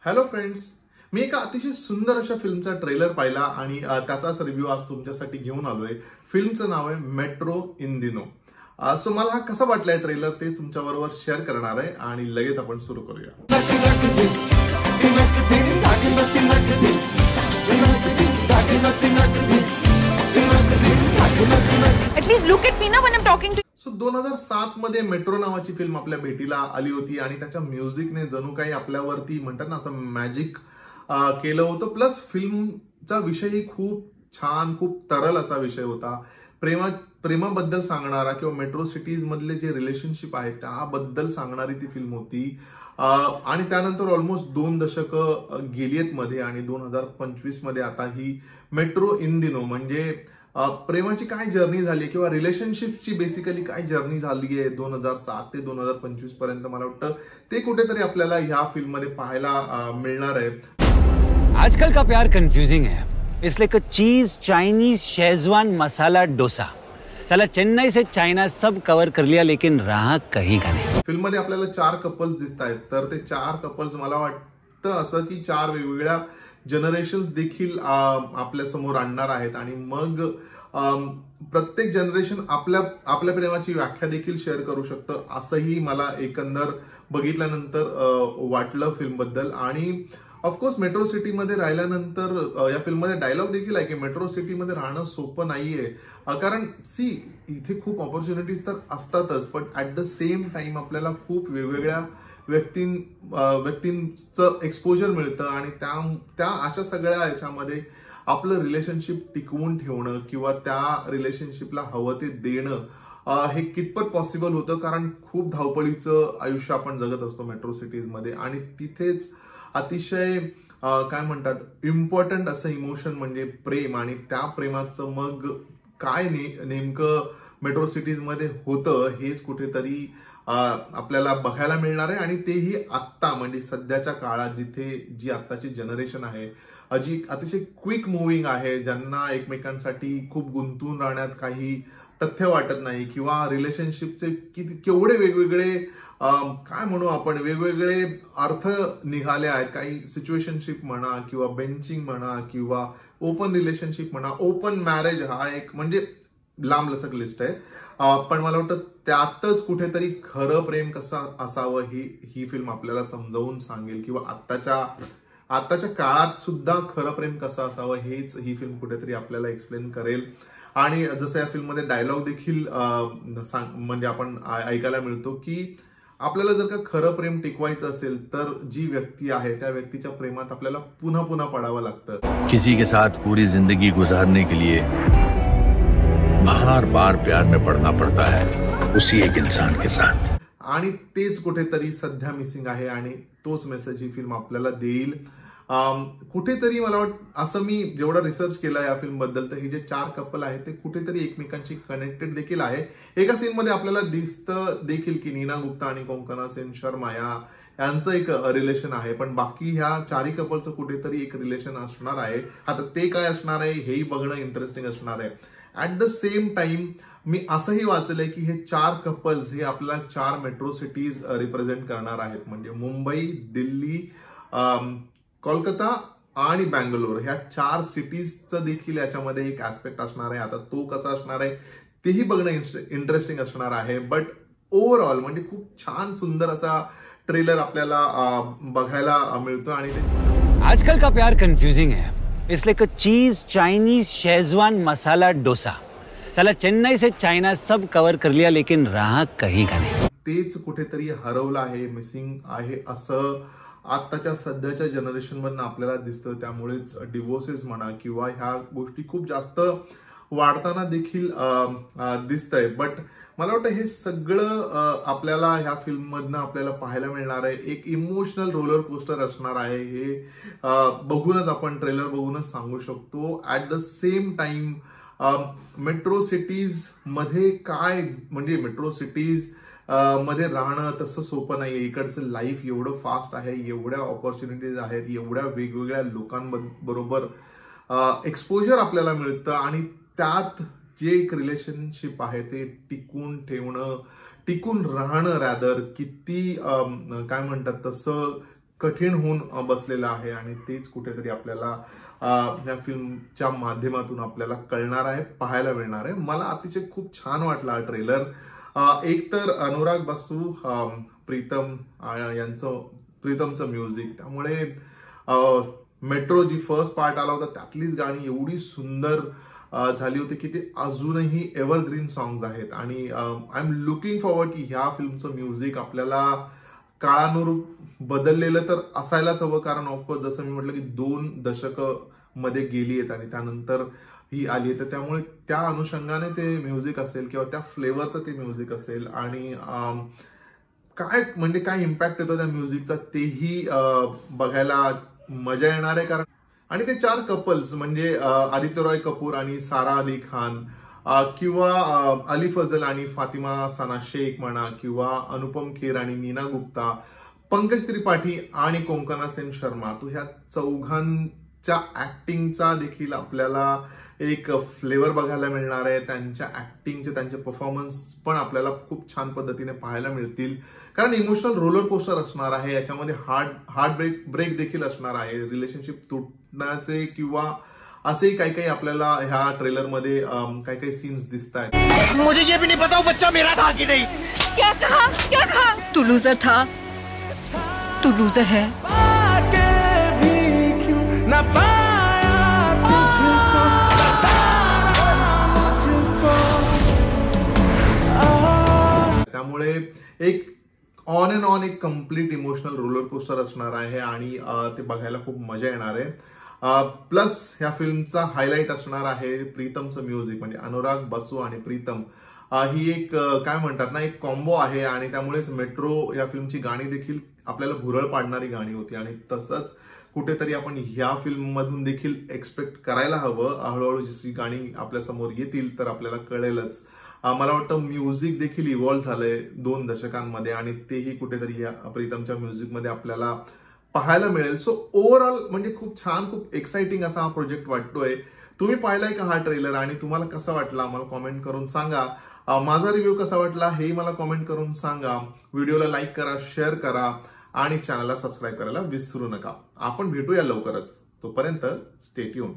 Hello friends, मी एका अतिशय सुंदर अशा फिल्मचा ट्रेलर पाहिला आणि त्याचाच रिव्ह्यू आज तुमच्यासाठी घेऊन आलोय. फिल्मचं नाव आहे मेट्रो इन दिनो. सो मला हा कसा वाटलाय ट्रेलर ते तुमच्या बरोबर शेअर करणार आहे आणि लगेच आपण सुरू करूया. At least look at me now when I'm talking to you. So 2007 मध्ये मेट्रो नावाची फिल्म आपल्या भेटीला आली होती आणि त्याच्या म्युझिकने जणू काही आपल्यावरती म्हणतात ना असं मॅजिक केलं होतं. प्लस फिल्मचा विषयही खूप छान, खूप तरल असा विषय होता. प्रेमाबद्दल सांगणारा किंवा मेट्रो सिटीज मधले जे रिलेशनशिप आहेत त्याबद्दल सांगणारी ती फिल्म होती. आणि त्यानंतर ऑलमोस्ट 2 दशकं गेलीत मध्ये आणि 2025 मध्ये आता ही मेट्रो इन दिनो म्हणजे प्रेमाची काय जर्नी झाली किंवा रिलेशनशिपची बेसिकली काय जर्नी झाली आहे 2007 ते 2025 पर्यंत, मला वाटतं ते कुठेतरी आपल्याला ह्या फिल्म मध्ये पाहायला मिळणार आहे. आजकल का प्यार कंफ्यूजिंग है. It's like a cheese Chinese schezwan masala dosa. चला चेन्नई से चाइना सब कवर कर लिया लेकिन रहा कहीं का नहीं. फिल्म मध्ये आपल्याला 4 कपल्स दिसत आहेत. तर ते 4 कपल्स मला वाटतं असं की 4 वेगवेगळ्या जनरेशन्स देखील आपल्या समोर आणणार आहेत आणि मग प्रत्येक जनरेशन आपल्या प्रेमाची व्याख्या देखील शेअर करू शकतं असंही मला एकंदर बघितल्यानंतर वाटलं फिल्म बद्दल. आणि ऑफकोर्स मेट्रो सिटी मध्ये राहिल्यानंतर या फिल्म मध्ये डायलॉग देखील आहे की मेट्रो सिटी मध्ये राहणं सोपं नाहीये. कारण इथे खूप ऑपॉर्च्युनिटीज तर असतातच, पण ऍट द सेम टाइम आपल्याला खूप वेगवेगळ्या व्यक्तींचं एक्सपोजर मिळतं आणि त्या अशा सगळ्या ह्याच्यामध्ये आपलं रिलेशनशिप टिकवून ठेवणं किंवा त्या रिलेशनशिपला हवं ते देणं हे कितपत पॉसिबल होतं. कारण खूप धावपळीचं आयुष्य आपण जगत असतो मेट्रो सिटीज मध्ये आणि तिथेच अतिशय काय म्हणतात इम्पॉर्टंट असं इमोशन म्हणजे प्रेम. आणि त्या प्रेमाचं मग काय नेमकं मेट्रो सिटीज मध्ये होतं हेच कुठेतरी आपल्याला बघायला मिळणार आहे. आणि तेही आत्ता म्हणजे सध्याच्या काळात जिथे जी आत्ताची जनरेशन आहे जी अतिशय क्विक मुव्हिंग आहे, ज्यांना एकमेकांसाठी खूप गुंतून राहण्यात काही तथ्य वाटत नाही किंवा रिलेशनशिपचे केवढे वेगवेगळे काय म्हणू आपण वेगवेगळे अर्थ निघाले आहेत. काही सिच्युएशनशिप म्हणा किंवा बेंचिंग म्हणा किंवा ओपन रिलेशनशिप म्हणा, ओपन मॅरेज हा एक म्हणजे लांबलचक लिस्ट आहे. पण मला वाटतं त्यातच कुठेतरी खरं प्रेम कसं असावं ही फिल्म आपल्याला समजावून सांगेल किंवा आत्ताच्या काळात सुद्धा खरं प्रेम कसं असावं हेच ही फिल्म कुठेतरी आपल्याला एक्सप्लेन करेल. आणि जसं या फिल्म मध्ये डायलॉग देखील म्हणजे आपण ऐकायला मिळतो की आपल्याला जर का खरं प्रेम टिकवायचं असेल तर जी व्यक्ती आहे त्या व्यक्तीच्या प्रेमात आपल्याला पुन्हा पुन्हा पडावं लागतं. किसी के साथ पूरी जिंदगी गुजारने के लिए बार बार प्यार में पड़ना पड़ता है उसी एक इंसान के साथ. आणि तेच कुठेतरी सध्या मिसिंग आहे आणि तोच मेसेज ही फिल्म आपल्याला देईल. कुठेतरी मला वाटतं असं मी जेवढा रिसर्च केला या फिल्म बद्दल तर हे जे 4 कपल आहेत ते कुठेतरी एकमेकांशी कनेक्टेड देखील आहे. एका सीन मध्ये आपल्याला दिसतं देखील की नीना गुप्ता आणि कोंकणा सेन शर्मा यांचं एक रिलेशन आहे, पण बाकी ह्या 4 कपलचं कुठेतरी एक रिलेशन असणार आहे. आता ते काय असणार आहे हेही बघणं इंटरेस्टिंग असणार आहे. ऍट द सेम टाइम मी असंही वाचलंय की हे 4 कपल्स हे आपल्याला 4 मेट्रो सिटीज रिप्रेझेंट करणार आहेत. म्हणजे मुंबई, दिल्ली, कोलकाता आणि बँगलोर ह्या 4 सिटीजचं देखील याच्यामध्ये एक ऍस्पेक्ट असणार आहे. आता तो कसा असणार आहे तेही बघणं इंटरेस्टिंग असणार आहे. बट ओव्हरऑल म्हणजे खूप छान सुंदर असा ट्रेलर आपल्याला बघायला मिळतो. आणि आजकल का प्यार कंफ्यूजिंग है. It's like a cheese Chinese schezwan masala dosa. चला चेन्नई से चाइना सब कवर कर लिया लेकिन रहा कहीं का नहीं. तेच कुठेतरी हरवलं आहे, मिसिंग आहे असं आत्ताच्या सध्याच्या जनरेशन मधून आपल्याला दिसतं. त्यामुळेच डिवोर्सेस म्हणा किंवा ह्या गोष्टी खूप जास्त वाढताना देखील दिसतंय. बट मला वाटतं हे सगळं आपल्याला ह्या फिल्म मधनं आपल्याला पाहायला मिळणार आहे. एक इमोशनल रोलर कोस्टर असणार आहे हे बघूनच आपण ट्रेलर बघूनच सांगू शकतो. At the same time metro cities मध्ये काय म्हणजे मेट्रो सिटीज मध्ये राहणं तसं सोपं नाहीये. इकडचं लाईफ एवढं फास्ट आहे, एवढ्या ऑपॉर्च्युनिटीज आहेत, एवढ्या वेगवेगळ्या लोकांबरोबर एक्सपोजर आपल्याला मिळतं आणि त्यात जे एक रिलेशनशिप आहे ते टिकून ठेवणं, टिकून राहणं रॅदर किती काय म्हणतात तसं कठीण होऊन बसलेलं आहे आणि तेच कुठेतरी आपल्याला या फिल्मच्या माध्यमातून आपल्याला कळणार आहे, पाहायला मिळणार आहे. मला अतिशय खूप छान वाटला हा ट्रेलर. एक तर अनुराग बासू, प्रीतमचं म्युझिक, त्यामुळे मेट्रो जी फर्स्ट पार्ट आला होता त्यातलीच गाणी एवढी सुंदर झाली होती की ते अजूनही एव्हरग्रीन सॉंग्स आहेत. आणि आय एम लुकिंग फॉरवर्ड की ह्या फिल्मचं म्युझिक आपल्याला काळानुरूप बदललेलं तर असायलाच हवं, कारण ऑफकोर्स जसं मी म्हटलं की 2 दशक मध्ये गेली आहेत आणि त्यानंतर ही आली आहे, तर त्यामुळे त्या अनुषंगाने ते म्युझिक असेल किंवा त्या फ्लेवरचं ते म्युझिक असेल आणि काय इम्पॅक्ट येतो त्या म्युझिकचा तेही बघायला मजा येणार आहे. कारण आणि ते 4 कपल्स म्हणजे आदित्य रॉय कपूर आणि सारा अली खान किंवा अली फजल आणि फातिमा सना शेख म्हणा, किंवा अनुपम खेर आणि नीना गुप्ता, पंकज त्रिपाठी आणि कोंकणा सेन शर्मा, तो ह्या चौघांच्या ऍक्टिंगचा देखील आपल्याला एक फ्लेवर बघायला मिळणार आहे. त्यांच्या ऍक्टिंगचे, त्यांचे परफॉर्मन्स पण आपल्याला खूप छान पद्धतीने पाहायला मिळतील, कारण इमोशनल रोलर कोस्टर असणार आहे. याच्यामध्ये हार्ट ब्रेक देखील असणार आहे, रिलेशनशिप तुटण्याचे किंवा असेही काही काही आपल्याला ह्या ट्रेलर मध्ये काही काही सीन्स दिसत आहेत. मुझे ये भी नहीं पता वो बच्चा मेरा था कि नहीं. क्या कहा? तू लूजर था, तू लूजर है. त्यामुळे एक ऑन अँड ऑन एक कम्प्लीट इमोशनल रोलर कोस्टर असणार आहे आणि ते बघायला खूप मजा येणार आहे. प्लस ह्या फिल्मचा हायलाइट असणार आहे प्रीतमचं म्युझिक. म्हणजे अनुराग बासू आणि प्रीतम ही एक काय म्हणतात ना, एक कॉम्बो आहे आणि त्यामुळेच मेट्रो या फिल्मची गाणी देखील आपल्याला भुरळ पाडणारी गाणी होती आणि तसंच कुठेतरी आपण ह्या फिल्म मधून देखील एक्सपेक्ट करायला हवं. हळूहळू जशी गाणी आपल्या समोर येतील तर आपल्याला कळेलच. मला वाटतं म्युझिक देखील इव्हॉल्व्ह झालंय 2 दशकांमध्ये आणि तेही कुठेतरी या प्रीतमच्या म्युझिकमध्ये आपल्याला पाहायला मिळेल. सो ओव्हरऑल म्हणजे खूप छान, खूप एक्साइटिंग असा हा प्रोजेक्ट वाटतोय. तुम्ही पाहिलाय का हा ट्रेलर आणि तुम्हाला कसा वाटला मला कॉमेंट करून सांगा. माझा रिव्ह्यू कसा वाटला हेही मला कॉमेंट करून सांगा. व्हिडिओला लाईक करा, शेअर करा आणि चॅनलला सबस्क्राईब करायला विसरू नका. आपण भेटूया लवकरच. तोपर्यंत स्टे ट्यून.